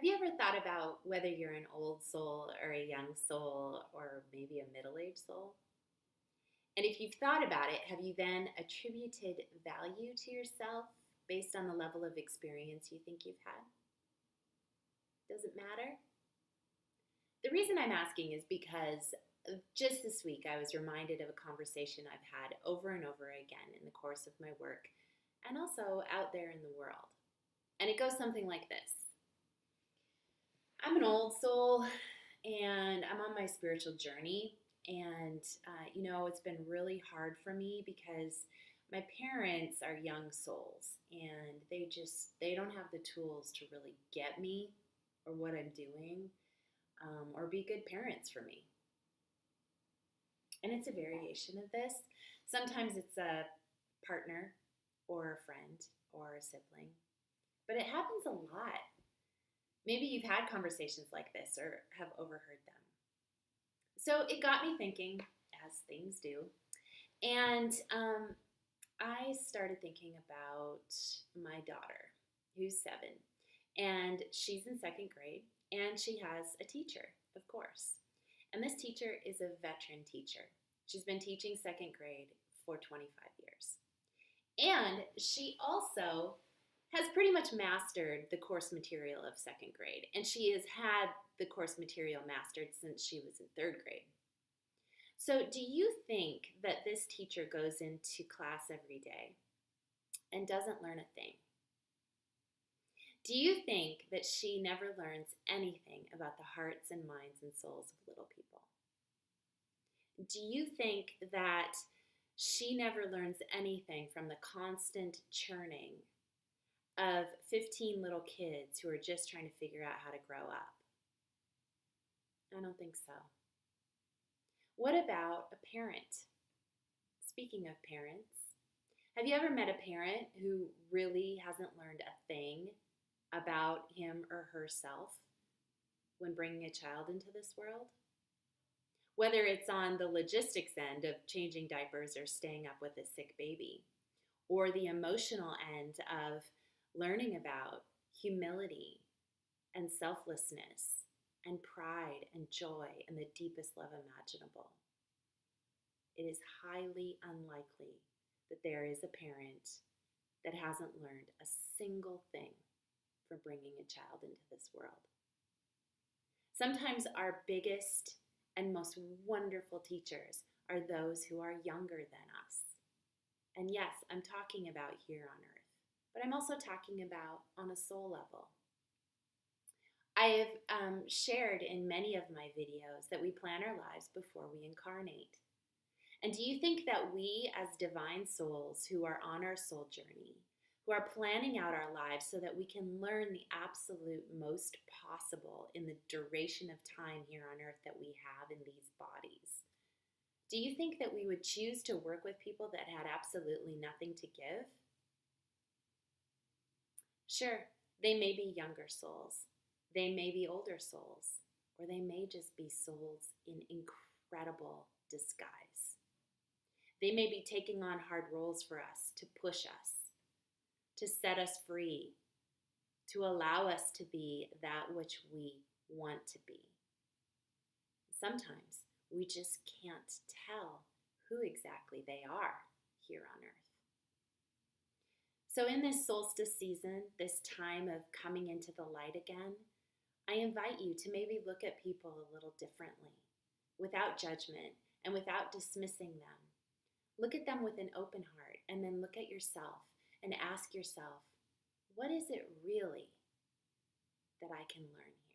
Have you ever thought about whether you're an old soul or a young soul or maybe a middle aged soul? And if you've thought about it, have you then attributed value to yourself based on the level of experience you think you've had? Does it matter? The reason I'm asking is because just this week I was reminded of a conversation I've had over and over again in the course of my work and also out there in the world. And it goes something like this. I'm an old soul and I'm on my spiritual journey. And, it's been really hard for me because my parents are young souls and they don't have the tools to really get me or what I'm doing or be good parents for me. And it's a variation of this. Sometimes it's a partner or a friend or a sibling, but it happens a lot. Maybe you've had conversations like this or have overheard them. So it got me thinking, as things do, and I started thinking about my daughter, who's 7, and she's in 2nd grade, and she has a teacher, of course. And this teacher is a veteran teacher. She's been teaching 2nd grade for 25 years. And she also has pretty much mastered the course material of 2nd grade. And she has had the course material mastered since she was in 3rd grade. So do you think that this teacher goes into class every day and doesn't learn a thing? Do you think that she never learns anything about the hearts and minds and souls of little people? Do you think that she never learns anything from the constant churning of 15 little kids who are just trying to figure out how to grow up? I don't think so. What about a parent? Speaking of parents, have you ever met a parent who really hasn't learned a thing about him or herself when bringing a child into this world? Whether it's on the logistics end of changing diapers or staying up with a sick baby, or the emotional end of learning about humility and selflessness and pride and joy and the deepest love imaginable. It is highly unlikely that there is a parent that hasn't learned a single thing from bringing a child into this world. Sometimes our biggest and most wonderful teachers are those who are younger than us. And yes, I'm talking about here on earth, but I'm also talking about on a soul level. I have shared in many of my videos that we plan our lives before we incarnate. And do you think that we as divine souls who are on our soul journey, who are planning out our lives so that we can learn the absolute most possible in the duration of time here on earth that we have in these bodies, do you think that we would choose to work with people that had absolutely nothing to give? Sure, they may be younger souls. They may be older souls, or they may just be souls in incredible disguise. They may be taking on hard roles for us, to push us, to set us free, to allow us to be that which we want to be. Sometimes we just can't tell who exactly they are here on earth. So in this solstice season, this time of coming into the light again, I invite you to maybe look at people a little differently, without judgment and without dismissing them. Look at them with an open heart, and then look at yourself and ask yourself, what is it really that I can learn here?